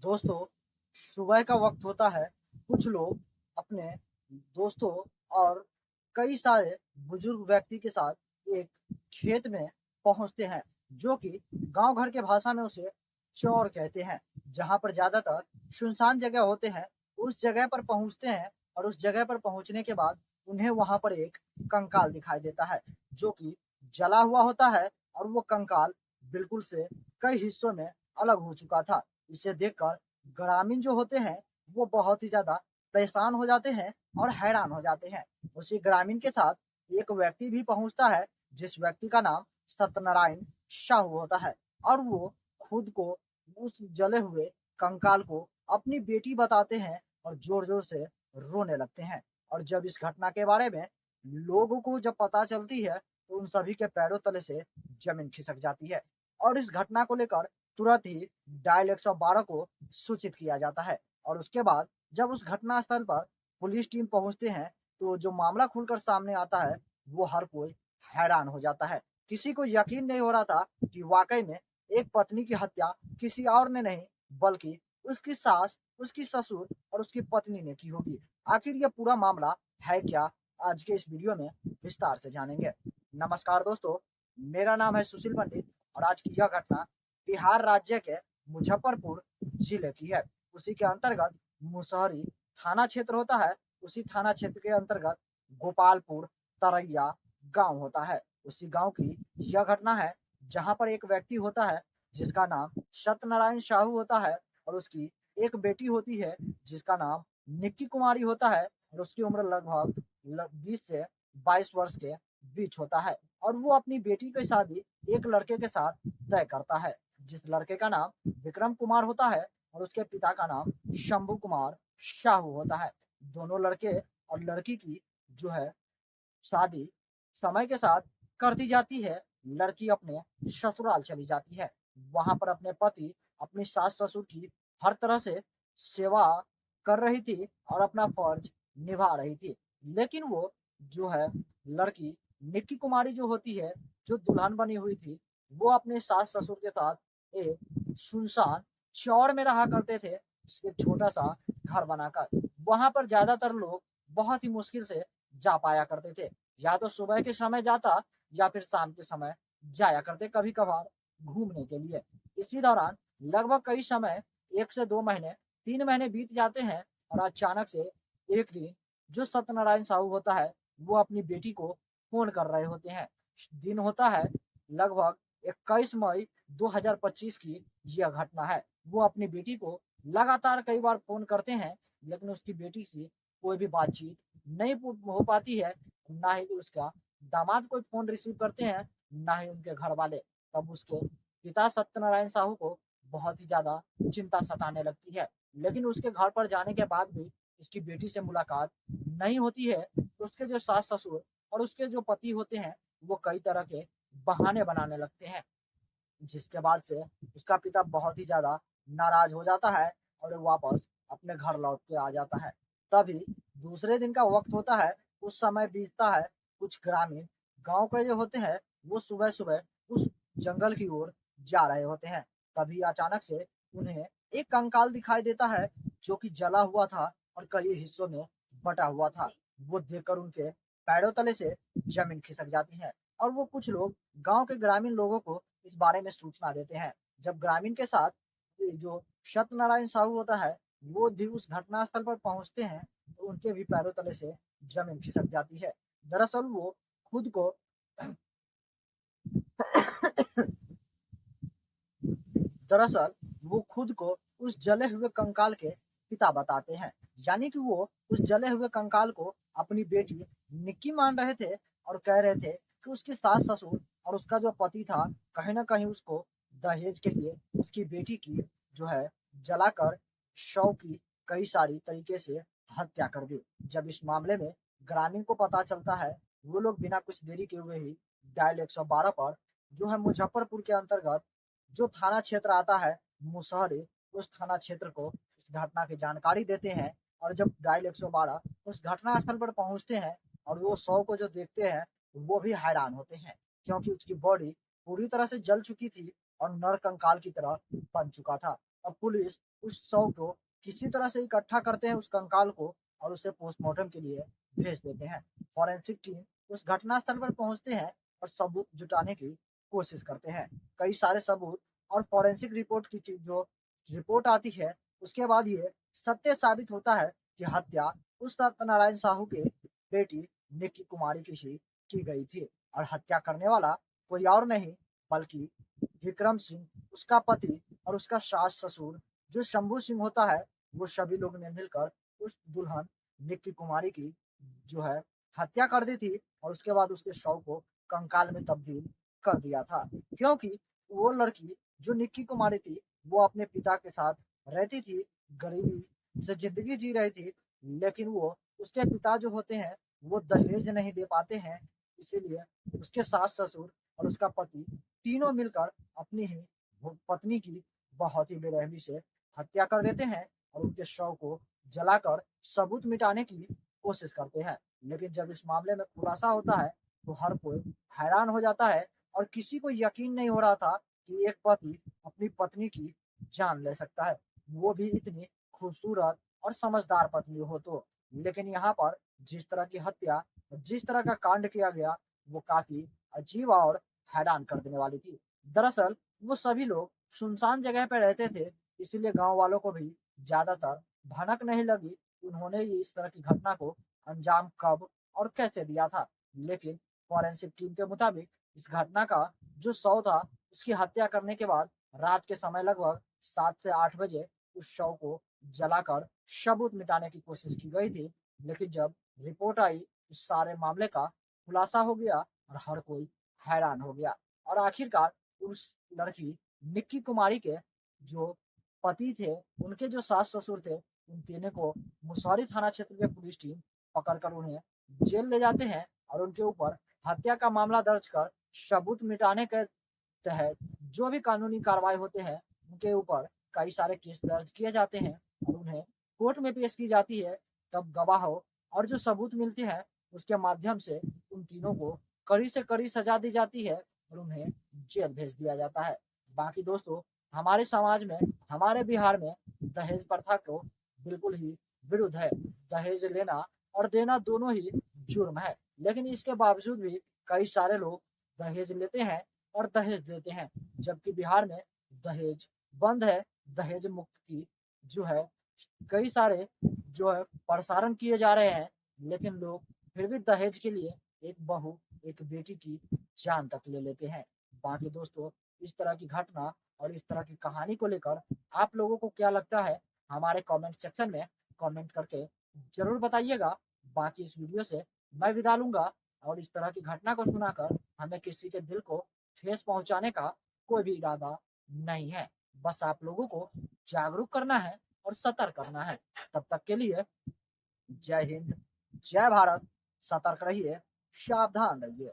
दोस्तों, सुबह का वक्त होता है। कुछ लोग अपने दोस्तों और कई सारे बुजुर्ग व्यक्ति के साथ एक खेत में पहुंचते हैं, जो कि गांव घर के भाषा में उसे चौर कहते हैं, जहां पर ज्यादातर सुनसान जगह होते हैं। उस जगह पर पहुंचते हैं और उस जगह पर पहुंचने के बाद उन्हें वहां पर एक कंकाल दिखाई देता है, जो कि जला हुआ होता है। और वो कंकाल बिल्कुल से कई हिस्सों में अलग हो चुका था। इसे देखकर ग्रामीण जो होते हैं वो बहुत ही ज्यादा परेशान हो जाते हैं और हैरान हो जाते हैं। उसी ग्रामीण के साथ एक व्यक्ति भी पहुंचता है, जिस व्यक्ति का नाम सत्यनारायण साहू होता है। और वो खुद को उस जले हुए कंकाल को अपनी बेटी बताते हैं और जोर जोर से रोने लगते हैं। और जब इस घटना के बारे में लोगों को जब पता चलती है तो उन सभी के पैरों तले से जमीन खिसक जाती है। और इस घटना को लेकर तुरंत ही डायल 112 को सूचित किया जाता है। और उसके बाद जब उस घटना स्थल पर पुलिस टीम पहुंचते हैं तो जो मामला खुलकर सामने आता है वो हर कोई हैरान हो जाता है। किसी को यकीन नहीं हो रहा था कि वाकई में एक पत्नी की हत्या किसी और ने नहीं बल्कि उसकी सास, उसकी ससुर और उसकी पत्नी ने की होगी। आखिर यह पूरा मामला है क्या, आज के इस वीडियो में विस्तार से जानेंगे। नमस्कार दोस्तों, मेरा नाम है सुशील पंडित और आज की यह घटना बिहार राज्य के मुजफ्फरपुर जिले की है। उसी के अंतर्गत मुसहरी थाना क्षेत्र होता है। उसी थाना क्षेत्र के अंतर्गत गोपालपुर तरैया गांव होता है। उसी गांव की यह घटना है, जहां पर एक व्यक्ति होता है जिसका नाम सत्यनारायण साहू होता है। और उसकी एक बेटी होती है जिसका नाम निक्की कुमारी होता है। और उसकी उम्र लगभग 20 से 22 वर्ष के बीच होता है। और वो अपनी बेटी की शादी एक लड़के के साथ तय करता है, जिस लड़के का नाम विक्रम कुमार होता है और उसके पिता का नाम शंभू कुमार साहू होता है। दोनों लड़के और लड़की की जो है शादी समय के साथ कर दी जाती है। लड़की अपने ससुराल चली जाती है। वहां पर अपने पति, अपनी सास ससुर की हर तरह से सेवा कर रही थी और अपना फर्ज निभा रही थी। लेकिन वो जो है लड़की निक्की कुमारी जो होती है, जो दुल्हन बनी हुई थी, वो अपने सास ससुर के साथ एक सुनसान चौड़ में रहा करते थे। एक छोटा सा घर बनाकर वहां पर ज्यादातर लोग बहुत ही मुश्किल से जा पाया करते थे। या तो सुबह के समय जाता या फिर शाम के समय जाया करते कभी कभार घूमने के लिए। इसी दौरान लगभग कई समय 1 से 2 महीने, 3 महीने बीत जाते हैं। और अचानक से एक दिन जो सत्यनारायण साहू होता है वो अपनी बेटी को फोन कर रहे होते हैं। दिन होता है लगभग 21 मई 2025 की यह घटना है। वो अपनी बेटी को लगातार कई बार फोन करते हैं, लेकिन उसकी बेटी से कोई भी बातचीत नहीं हो पाती है। ना ही उसका दामाद कोई फोन रिसीव करते हैं, ना ही उनके घर वाले। तब उसके पिता सत्यनारायण साहू को बहुत ही ज्यादा चिंता सताने लगती है। लेकिन उसके घर पर जाने के बाद भी उसकी बेटी से मुलाकात नहीं होती है। तो उसके जो सास ससुर और उसके जो पति होते हैं वो कई तरह के बहाने बनाने लगते हैं, जिसके बाद से उसका पिता बहुत ही ज्यादा नाराज हो जाता है और वो वापस अपने घर लौट के आ जाता है। तभी दूसरे दिन का वक्त होता है, उस समय बीतता है। कुछ ग्रामीण गांव के जो होते हैं वो सुबह सुबह उस जंगल की ओर जा रहे होते हैं। तभी अचानक से उन्हें एक कंकाल दिखाई देता है, जो कि जला हुआ था और कई हिस्सों में बटा हुआ था। वो देखकर उनके पैरों तले से जमीन खिसक जाती है। और वो कुछ लोग गांव के ग्रामीण लोगों को इस बारे में सूचना देते हैं। जब ग्रामीण के साथ ये जो सत्यनारायण साहू होता है वो भी उस घटना स्थल पर पहुंचते हैं तो उनके भी पैरों तले से जमीन खिसक जाती है। दरअसल वो खुद को दरअसल वो खुद को उस जले हुए कंकाल के पिता बताते हैं। यानी कि वो उस जले हुए कंकाल को अपनी बेटी निक्की मान रहे थे और कह रहे थे कि उसकी सास ससुर और उसका जो पति था कहीं ना कहीं उसको दहेज के लिए उसकी बेटी की जो है जलाकर शव की कई सारी तरीके से हत्या कर दी। जब इस मामले में ग्रामीण को पता चलता है, वो लोग बिना कुछ देरी के हुए ही डायल 112 पर जो है मुजफ्फरपुर के अंतर्गत जो थाना क्षेत्र आता है मुसहरी, उस थाना क्षेत्र को इस घटना की जानकारी देते हैं। और जब डायल 112 उस घटना स्थल पर पहुंचते हैं और वो शव को जो देखते हैं वो भी हैरान होते हैं, क्योंकि उसकी बॉडी पूरी तरह से जल चुकी थी और नर कंकाल की तरह बन चुका था। अब पुलिस उस शव को किसी तरह से इकट्ठा करते हैं, उस कंकाल को, और उसे पोस्टमार्टम के लिए भेज देते हैं। फॉरेंसिक टीम उस घटना स्थल पर पहुंचते हैं और सबूत जुटाने की कोशिश करते हैं। कई सारे सबूत और फॉरेंसिक रिपोर्ट की जो रिपोर्ट आती है, उसके बाद ये सत्य साबित होता है कि हत्या उस सत्यनारायण साहू के बेटी निक्की कुमारी की ही की गई थी, और हत्या करने वाला कोई और नहीं बल्कि विक्रम सिंह, उसका पति और उसका सास ससुर जो शंभू सिंह होता है, वो सभी लोग ने मिलकर उस दुल्हन निक्की कुमारी की जो है हत्या कर दी थी, और उसके बाद उसके शव को कंकाल में तब्दील कर दिया था। क्योंकि वो लड़की जो निक्की कुमारी थी, वो अपने पिता के साथ रहती थी, गरीबी से जिंदगी जी रही थी, लेकिन वो उसके पिता जो होते हैं वो दहेज नहीं दे पाते हैं, इसीलिए उसके सास ससुर और उसका पति तीनों मिलकर अपनी ही पत्नी की बहुत ही बेरहमी से हत्या कर देते हैं और उनके शव को जलाकर सबूत मिटाने की कोशिश करते हैं। लेकिन जब इस मामले में खुलासा होता है तो हर कोई हैरान हो जाता है, और किसी को यकीन नहीं हो रहा था कि एक पति अपनी पत्नी की जान ले सकता है, वो भी इतनी खूबसूरत और समझदार पत्नी हो तो। लेकिन यहाँ पर जिस तरह की हत्या, जिस तरह का कांड किया गया, वो काफी अजीब और हैरान कर देने वाली थी। दरअसल वो सभी लोग सुनसान जगह पर रहते थे, इसीलिए गांव वालों को भी ज्यादातर भनक नहीं लगी उन्होंने ये इस तरह की घटना को अंजाम कब और कैसे दिया था। लेकिन फॉरेंसिक टीम के मुताबिक इस घटना का जो शव था, उसकी हत्या करने के बाद रात के समय लगभग 7 से 8 बजे उस शव को जलाकर सबूत मिटाने की कोशिश की गई थी। लेकिन जब रिपोर्ट आई, उस सारे मामले का खुलासा हो गया और हर कोई हैरान हो गया, और आखिरकार उस लड़की निक्की कुमारी के जो पति थे, उनके जो सास ससुर थे, उन तीनों को मुसहरी थाना क्षेत्र के पुलिस टीम पकड़कर उन्हें जेल ले जाते हैं, और उनके ऊपर हत्या का मामला दर्ज कर सबूत मिटाने के तहत जो भी कानूनी कार्रवाई होते हैं, उनके ऊपर कई सारे केस दर्ज किए जाते हैं और उन्हें कोर्ट में पेश की जाती है। तब गवाहों और जो सबूत मिलते हैं, उसके माध्यम से उन तीनों को कड़ी से कड़ी सजा दी जाती है और उन्हें जेल भेज दिया जाता है। बाकी दोस्तों, हमारे समाज में, हमारे बिहार में दहेज प्रथा को बिल्कुल ही विरुद्ध है। दहेज लेना और देना दोनों ही जुर्म है, लेकिन इसके बावजूद भी कई सारे लोग दहेज लेते हैं और दहेज देते हैं, जबकि बिहार में दहेज बंद है। दहेज मुक्त की जो है कई सारे जो है प्रसारण किए जा रहे हैं, लेकिन लोग फिर भी दहेज के लिए एक बहू, एक बेटी की जान तक ले लेते हैं। बाकी दोस्तों, इस तरह की घटना और इस तरह की कहानी को लेकर आप लोगों को क्या लगता है, हमारे कमेंट सेक्शन में कमेंट करके जरूर बताइएगा। बाकी इस वीडियो से मैं विदा लूंगा, और इस तरह की घटना को सुनाकर हमें किसी के दिल को ठेस पहुंचाने का कोई भी इरादा नहीं है। बस आप लोगों को जागरूक करना है और सतर्क करना है। तब तक के लिए जय हिंद, जय भारत। सतर्क रहिए, सावधान रहिए।